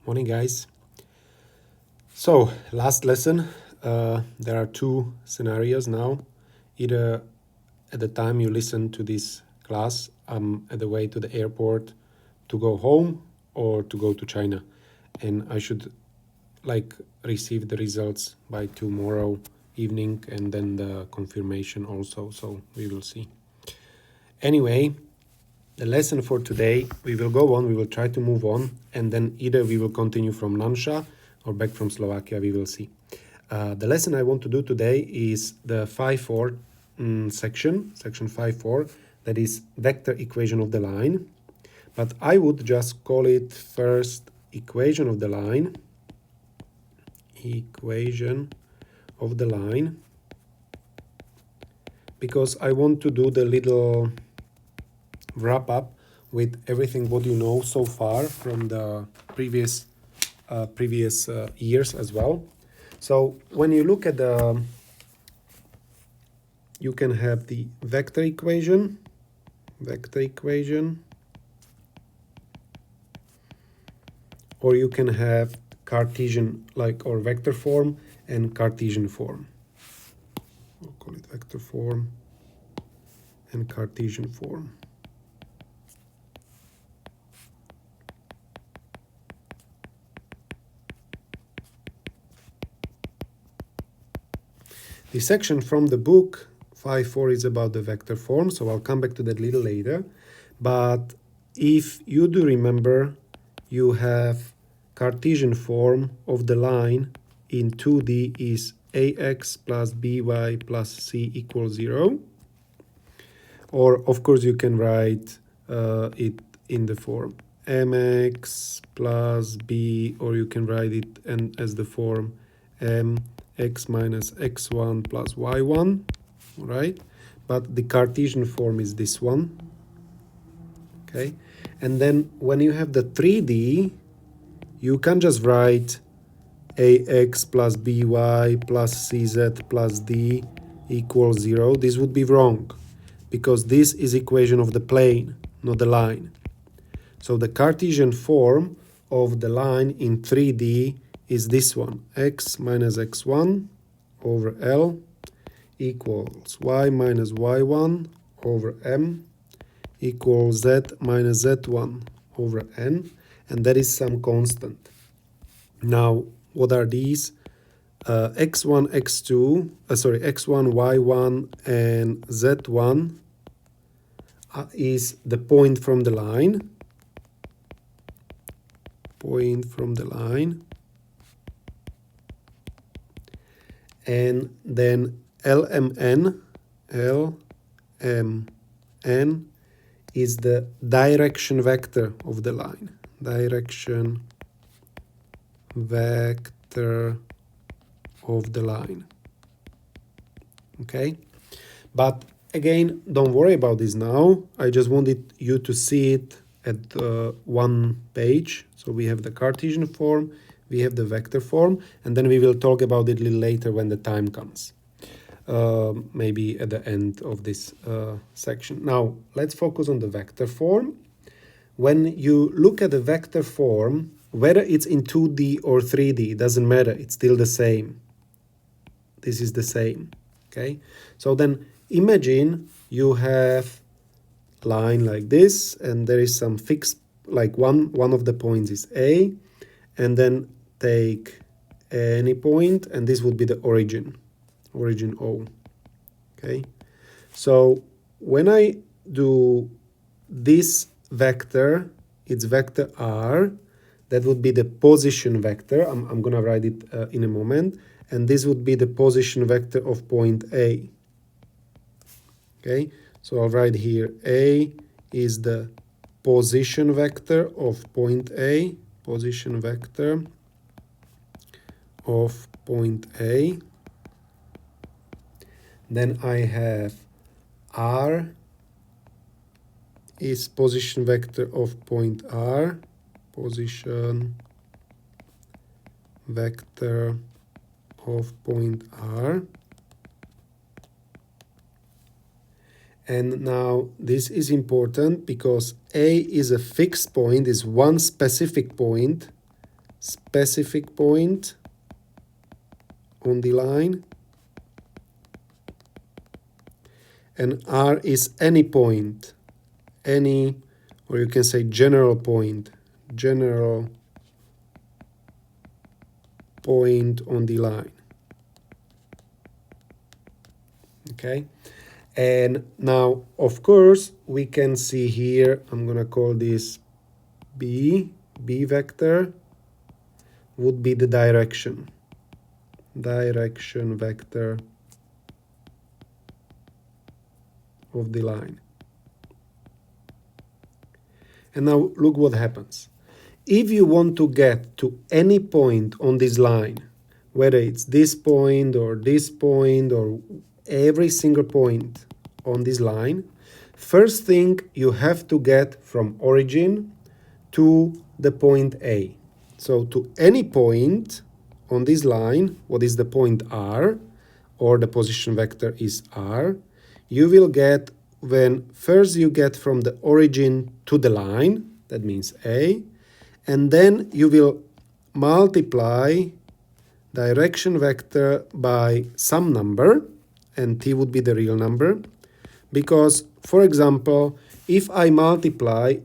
Morning, guys. So, last lesson. There are two scenarios now. Either at the time you listen to this class, I'm at the way to the airport to go home or to go to China. And I should receive the results by tomorrow evening and then the confirmation also. So we will see. Anyway, the lesson for today, we will go on, we will try to move on, and then either we will continue from Nansha or back from Slovakia, we will see. The lesson I want to do today is the 5.4 section 5.4, that is vector equation of the line. But I would just call it first equation of the line, because I want to do the little wrap up with everything what you know so far from the previous years as well. So when you look at you can have the vector equation, or you can have Cartesian or vector form and Cartesian form. I'll call it vector form and Cartesian form. The section from the book 5.4 is about the vector form, so I'll come back to that a little later. But if you do remember, you have Cartesian form of the line in 2D is ax plus by plus c equals 0. Or, of course, you can write it in the form mx plus b, or you can write it as the form mx minus x1 plus y1, right? But the Cartesian form is this one, okay? And then when you have the 3D, you can just write ax plus by plus cz plus d equals 0. This would be wrong, because this is equation of the plane, not the line. So the Cartesian form of the line in 3D is this one, x minus x1 over L equals y minus y1 over m equals z minus z1 over n, and that is some constant. Now, what are these? x1, x2, x1, y1, and z1 is the point from the line. And then LMN is the direction vector of the line. Direction vector of the line. Okay? But again, don't worry about this now. I just wanted you to see it at one page. So we have the Cartesian form, we have the vector form, and then we will talk about it a little later when the time comes. Maybe at the end of this section. Now, let's focus on the vector form. When you look at the vector form, whether it's in 2D or 3D, doesn't matter, it's still the same. This is the same, okay? So then imagine you have line like this, and there is some fixed, like one of the points is A, and then take any point, and this would be the origin O, okay? So when I do this vector, it's vector R, that would be the position vector. I'm gonna write it in a moment, and this would be the position vector of point A, okay? So I'll write here A is the position vector of point A, position vector of point A. Then I have R is position vector of point R, position vector of point R. And now this is important because A is a fixed point, is one specific point. specific point on the line, and R is any point, any, or you can say general point on the line. Okay, and now of course we can see here, I'm gonna call this B vector would be the direction vector of the line. And now look what happens. If you want to get to any point on this line, whether it's this point or every single point on this line, first thing you have to get from origin to the point A. So to any point on this line, what is the point R, or the position vector is R, you will get when first you get from the origin to the line, that means A, and then you will multiply direction vector by some number, and T would be the real number, because, for example, if I multiply,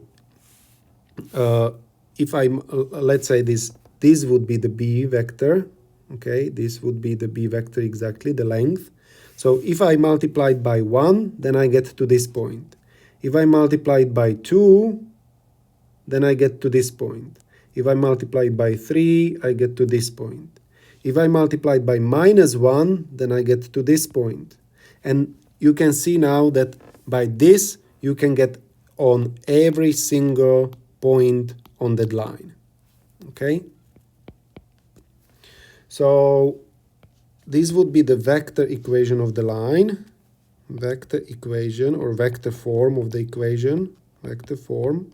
let's say this would be the B vector, okay, this would be the B vector exactly, the length. So if I multiply it by 1, then I get to this point. If I multiply it by 2, then I get to this point. If I multiply it by 3, I get to this point. If I multiply it by -1, then I get to this point. And you can see now that by this, you can get on every single point on that line. Okay? So this would be the vector equation of the line, vector equation or vector form of the equation, vector form.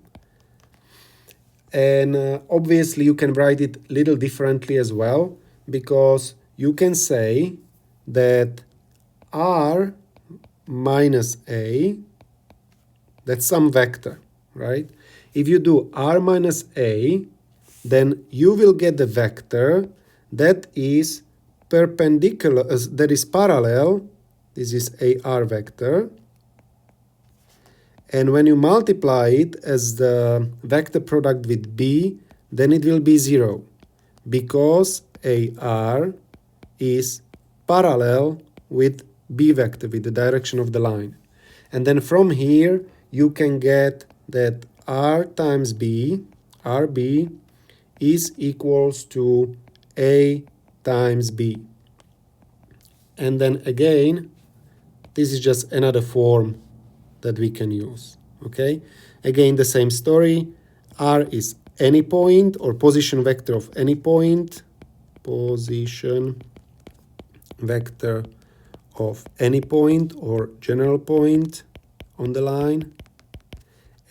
And obviously you can write it a little differently as well, because you can say that R minus A, that's some vector, right? If you do R minus A, then you will get the vector that is perpendicular, that is parallel, this is AR vector, and when you multiply it as the vector product with B, then it will be 0, because AR is parallel with B vector, with the direction of the line. And then from here, you can get that R times B, RB, is equals to A times B. And then again, this is just another form that we can use, okay? Again, the same story. R is any point or position vector of any point, position vector of any point or general point on the line.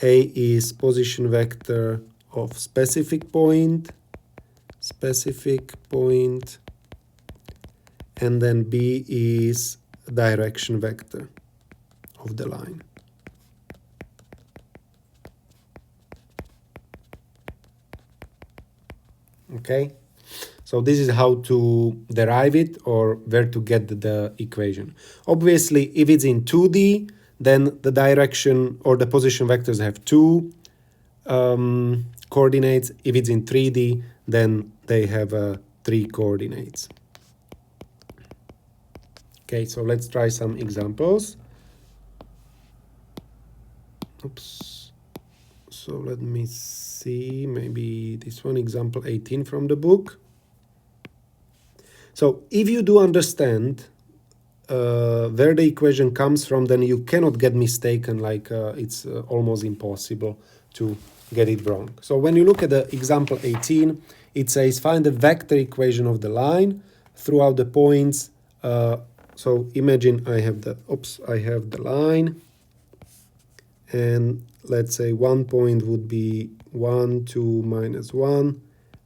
A is position vector of specific point, and then B is direction vector of the line. Okay, so this is how to derive it or where to get the equation. Obviously, if it's in 2D, then the direction or the position vectors have two coordinates. If it's in 3D, then they have 3 coordinates. Okay, so let's try some examples. Oops. So let me see, maybe this one, example 18 from the book. So if you do understand where the equation comes from, then you cannot get mistaken, like it's almost impossible to get it wrong. So when you look at the example 18, it says find the vector equation of the line throughout the points. So imagine I have the line, and let's say one point would be 1, 2, -1,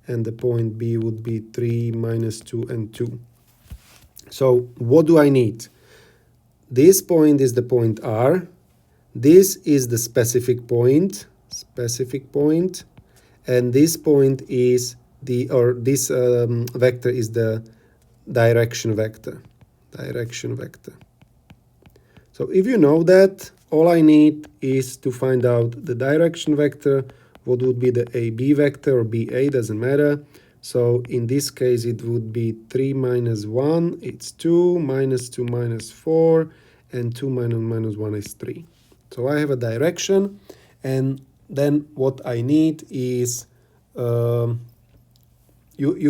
and the point B would be 3, -2, and 2. So what do I need? This point is the point R. This is the specific point, and this point is this vector is the direction vector. So if you know that, all I need is to find out the direction vector, what would be the AB vector or BA, doesn't matter. So in this case, it would be 3 minus 1, it's 2, minus 2 minus 4, and 2 minus 1 is 3. So I have a direction, and then what I need is, you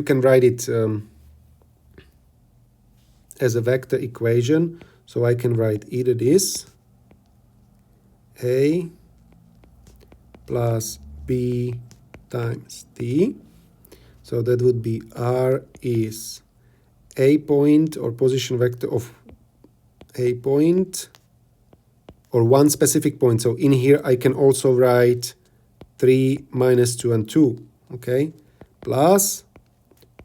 can write it as a vector equation. So I can write either this, A plus B times T. So that would be R is A point or position vector of A point or one specific point. So in here I can also write 3 minus 2 and 2, okay? Plus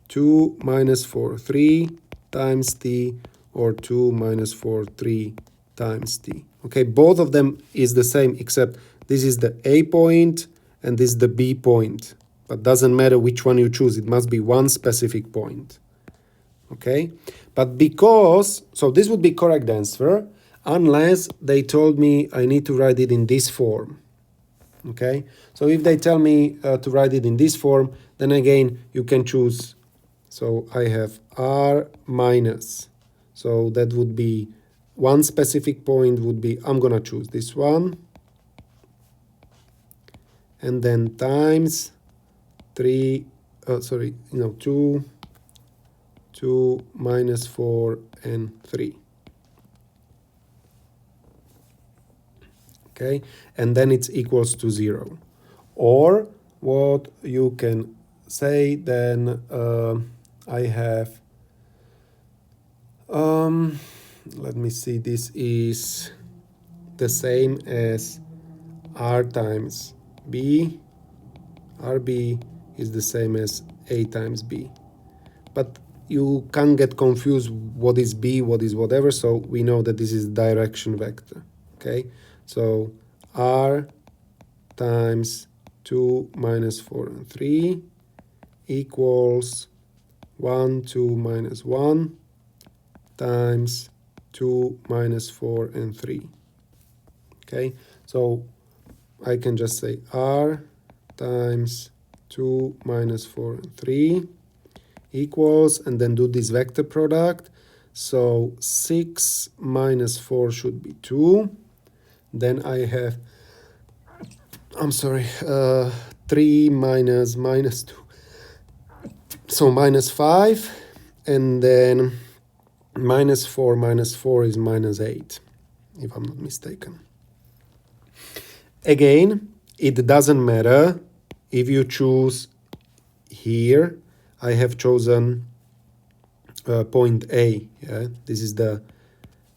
2 minus 4, 3 times T, or 2 minus 4, 3 times T. Okay, both of them is the same, except this is the A point and this is the B point. But doesn't matter which one you choose, it must be one specific point. Okay, but because, so this would be correct answer, unless they told me I need to write it in this form. Okay, so if they tell me to write it in this form, then again you can choose. So I have R minus, so that would be one specific point would be, I'm gonna choose this one, and then times 2 minus 4 and 3. Okay, and then it's equals to 0. Or what you can say then, I have, let me see, this is the same as R times B. RB is the same as A times B. But you can't get confused what is B, what is whatever, so we know that this is direction vector. Okay, so R times 2 minus 4 and 3 equals 1, 2 minus 1 times 2 minus 4 and 3. Okay, so I can just say R times 2 minus 4 and 3 equals, and then do this vector product. So 6 minus 4 should be 2. Then I have, 3 minus 2. So minus 5. And then minus 4 is minus 8, if I'm not mistaken. Again, it doesn't matter if you choose here. I have chosen point A. Yeah, this is the,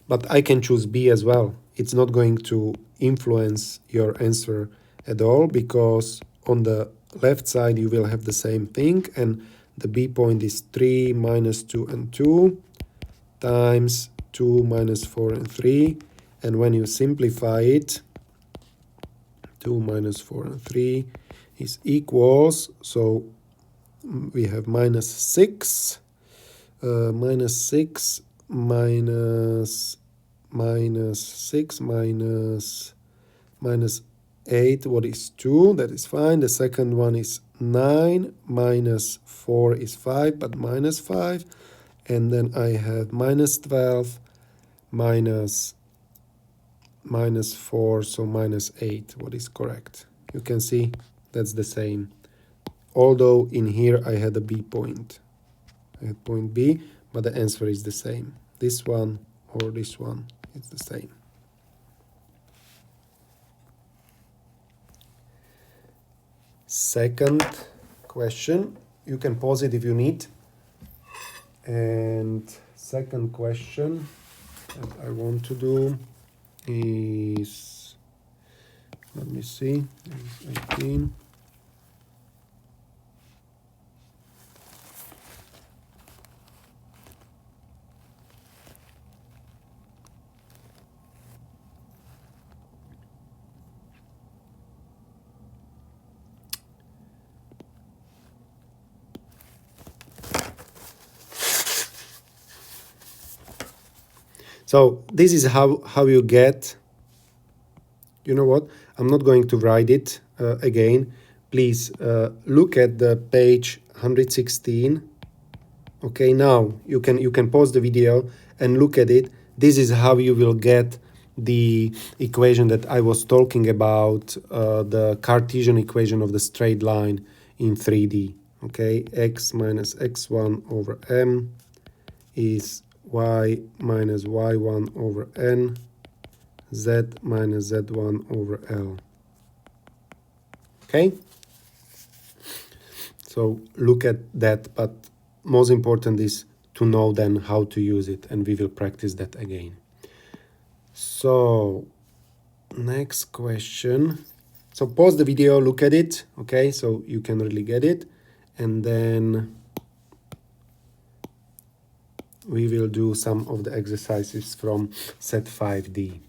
but I can choose B as well. It's not going to influence your answer at all, because on the left side you will have the same thing, and the B point is 3 minus 2 and 2 times 2 minus 4 and 3, and when you simplify it, 2 minus 4 and 3 is equals, so we have minus 6, minus 6 minus 6 minus 8, what is 2, that is fine. The second one is 9, minus 4 is 5, but minus 5. And then I have minus 12 minus 4, so minus 8, what is correct. You can see that's the same. Although in here I had a B point. I had point B, but the answer is the same. This one or this one, it's the same. Second question, you can pause it if you need. And second question that I want to do is, let me see, 18. So this is how you get, you know what, I'm not going to write it again. Please look at the page 116. Okay, now you can pause the video and look at it. This is how you will get the equation that I was talking about, the Cartesian equation of the straight line in 3D. Okay, x minus x1 over m is y minus y1 over n, z minus z1 over l. Okay, so look at that, but most important is to know then how to use it, and we will practice that again. So next question. So pause the video, look at it, okay, so you can really get it, and then we will do some of the exercises from set 5D.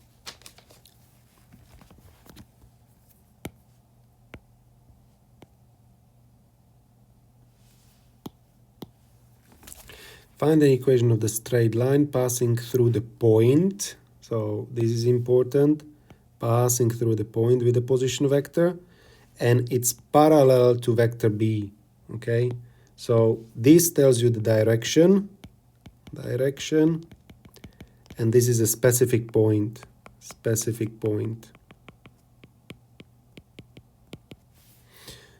Find the equation of the straight line passing through the point. So this is important, passing through the point with the position vector, and it's parallel to vector B, okay? So this tells you the direction, and this is a specific point,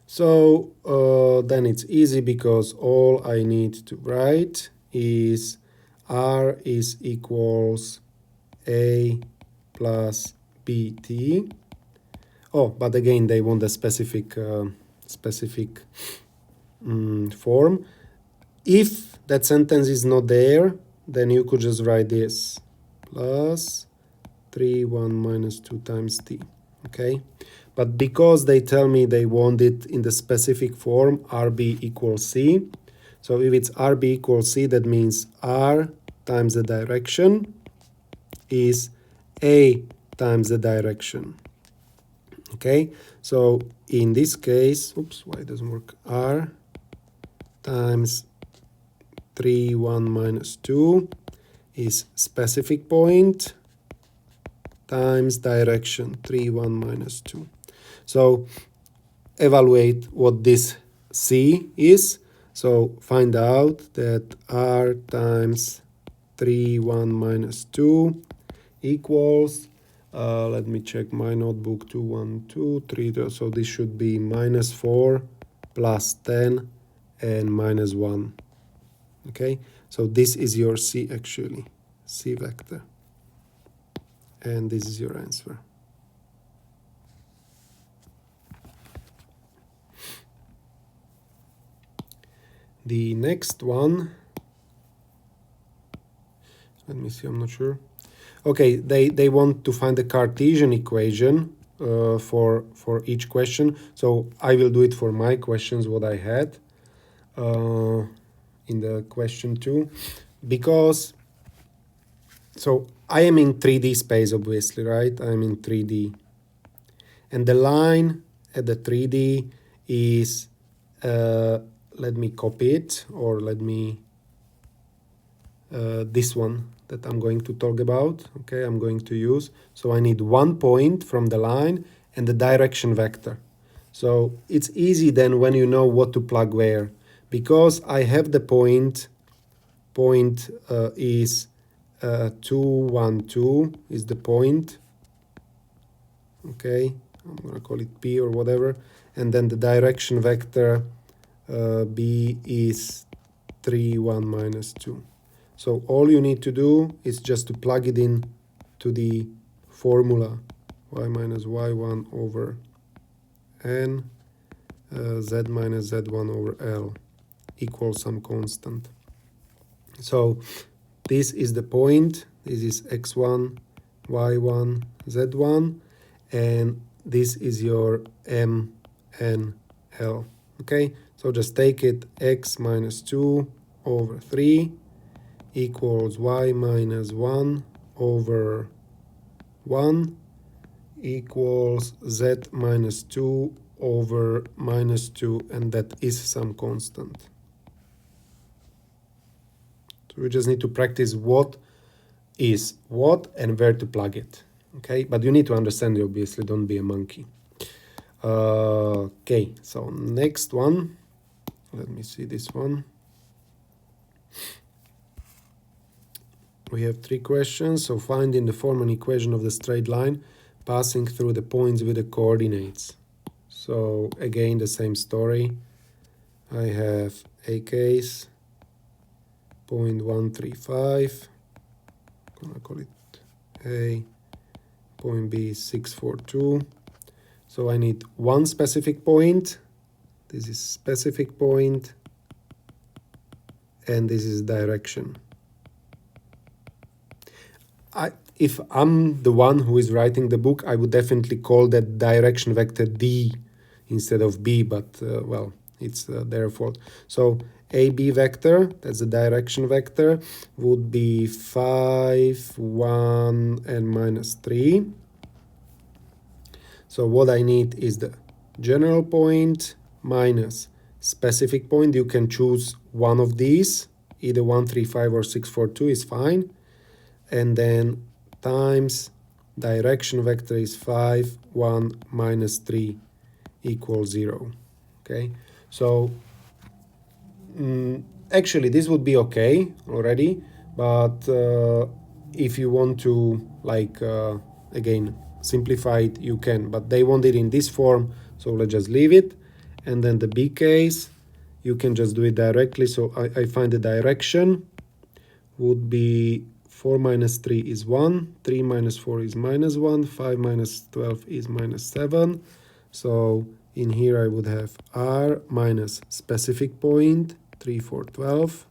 So then it's easy, because all I need to write is R is equals A plus BT. Oh, but again, they want a specific form. If that sentence is not there, then you could just write this, plus 3, 1 minus 2 times t, okay? But because they tell me they want it in the specific form, RB equals C. So if it's RB equals C, that means R times the direction is A times the direction. Okay, so in this case, oops, why it doesn't work? R times 3, 1 minus 2 is specific point times direction, 3, 1 minus 2. So evaluate what this C is. So find out that R times 3, 1 minus 2 equals, let me check my notebook, 2, 1, 2, 3, so this should be minus 4 plus 10 and minus 1. Okay, so this is your C actually, C vector. And this is your answer. The next one, let me see, I'm not sure. Okay, they want to find the Cartesian equation for each question. So I will do it for my questions, what I had in the question 2. Because, so I am in 3D space, obviously, right? I'm in 3D. And the line at the 3D is, let me copy it, or let me, this one that I'm going to talk about, okay, I'm going to use. So I need one point from the line and the direction vector. So it's easy then when you know what to plug where, because I have the point is 2, 1, 2 is the point, okay, I'm gonna call it P or whatever, and then the direction vector B is 3, 1 minus 2. So all you need to do is just to plug it in to the formula, y minus y1 over n, z minus z1 over L equals some constant. So this is the point, this is x1, y1, z1, and this is your m, n, L. Okay, so just take it, x minus 2 over 3 equals y minus 1 over 1 equals z minus 2 over minus 2, and that is some constant. So we just need to practice what is what and where to plug it. Okay, but you need to understand it, obviously, don't be a monkey. Okay, so next one, let me see this one. We have 3 questions. So find in the form an equation of the straight line passing through the points with the coordinates. So again, the same story. I have a case, 0.135, I'm gonna call it A, point B, 642. So I need one specific point. This is specific point, and this is direction. If I'm the one who is writing the book, I would definitely call that direction vector D instead of B, but well, it's their fault. So AB vector, that's the direction vector, would be 5, 1, and minus 3. So what I need is the general point minus specific point. You can choose one of these, either 135 or 642 is fine. And then times direction vector is 5, 1, minus 3 equals 0. Okay, so actually this would be okay already, but if you want to, like, again, simplify it, you can, but they want it in this form, so let's just leave it. And then the B case, you can just do it directly. So I find the direction would be 4 minus 3 is 1, 3 minus 4 is minus 1, 5 minus 12 is minus 7. So in here I would have R minus specific point, 3, 4, 12.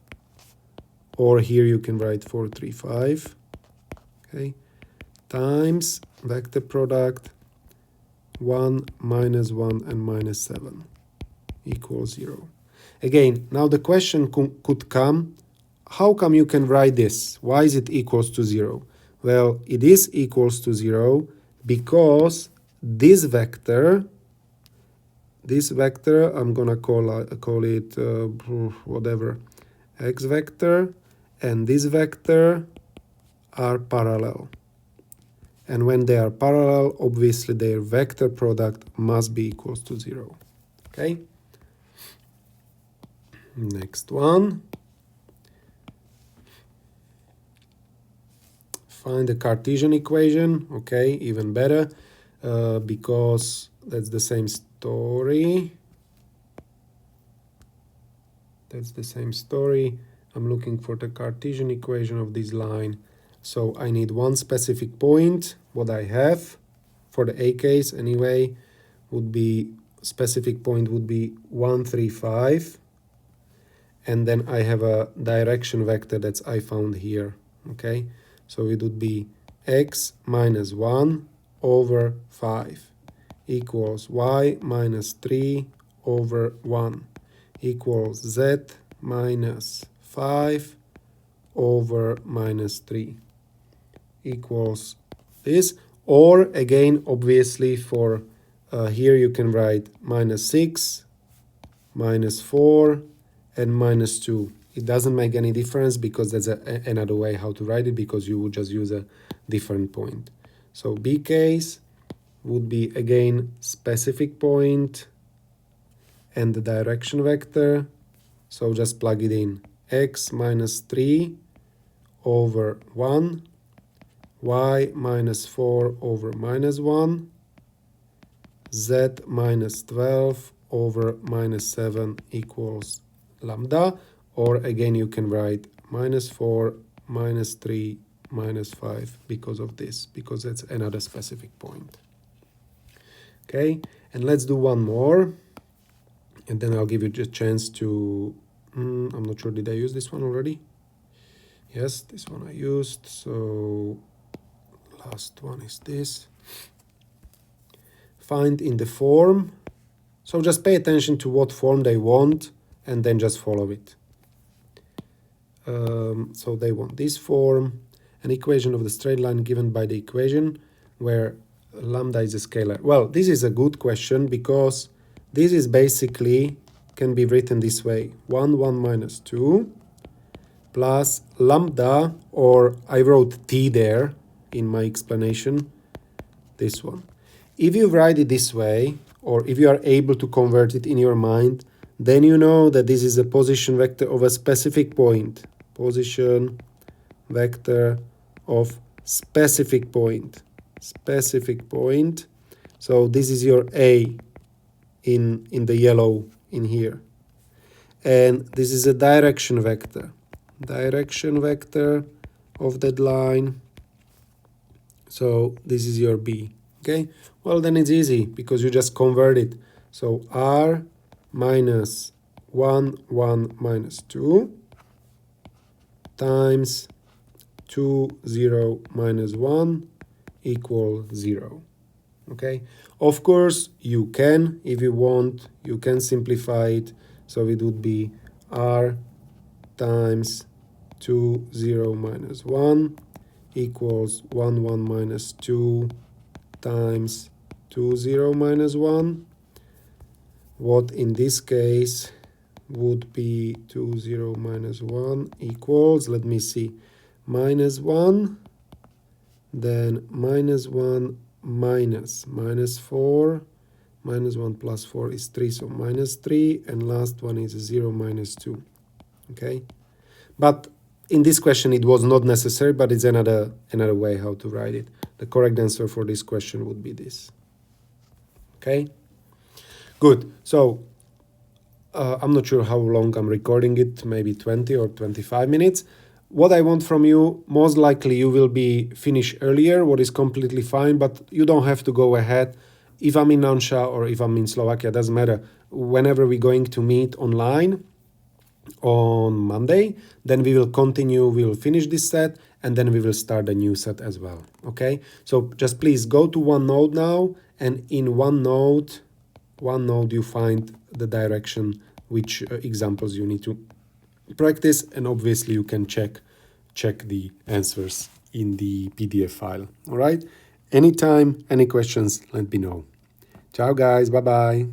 Or here you can write 4, 3, 5. Okay, times vector product 1, minus 1, and minus 7 equals 0. Again, now the question could come, how come you can write this? Why is it equals to 0? Well, it is equals to 0 because this vector, I'm gonna call it whatever, x vector, and this vector are parallel. And when they are parallel, obviously their vector product must be equals to 0. Okay? Next one. Find the Cartesian equation. Okay, even better, because that's the same story. That's the same story. I'm looking for the Cartesian equation of this line. So I need one specific point. What I have for the A case anyway would be, specific point would be 135. And then I have a direction vector that I found here. Okay, so it would be x minus 1 over 5 equals y minus 3 over 1 equals z minus 5 over minus 3 equals this. Or again, obviously for here you can write minus 6, minus 4, and minus 2. It doesn't make any difference because that's another way how to write it, because you would just use a different point. So B case would be again specific point and the direction vector. So just plug it in. X minus 3 over 1, y minus 4 over minus 1, z minus 12 over minus 7 equals lambda. Or again, you can write minus 4, minus 3, minus 5 because of this, because that's another specific point. Okay, and let's do one more, and then I'll give you just a chance to, I'm not sure, did I use this one already? Yes, this one I used, so last one is this. Find in the form, so just pay attention to what form they want, and then just follow it. So they want this form, an equation of the straight line given by the equation where lambda is a scalar. Well, this is a good question because this is basically can be written this way: 1, 1 minus 2 plus lambda, or I wrote t there in my explanation, this one. If you write it this way, or if you are able to convert it in your mind, then you know that this is a position vector of a specific point. Position vector of specific point. Specific point. So this is your A in the yellow in here. And this is a direction vector. Direction vector of that line. So this is your B. Okay, well then it's easy because you just convert it. So R minus 1, 1 minus 2 times 2, 0 minus 1 equals 0. Okay, of course you can, if you want, you can simplify it. So it would be R times 2, 0 minus 1 equals 1, 1 minus 2 times 2, 0 minus 1. What in this case would be 2, 0 minus 1 equals, let me see, minus 1, then minus 1 minus 4, minus 1 plus 4 is 3, so minus 3, and last one is 0 minus 2. Okay, but in this question it was not necessary, but it's another way how to write it. The correct answer for this question would be this. Okay, good. So I'm not sure how long I'm recording it, maybe 20 or 25 minutes. What I want from you, most likely you will be finished earlier, what is completely fine, but you don't have to go ahead. If I'm in Nansha or if I'm in Slovakia, doesn't matter. Whenever we're going to meet online on Monday, then we will continue, we will finish this set, and then we will start a new set as well. Okay, so just please go to OneNote now, and in OneNote you find the direction which examples you need to practice, and obviously you can check the answers in the PDF file. All right, anytime, any questions, let me know. Ciao guys, bye bye.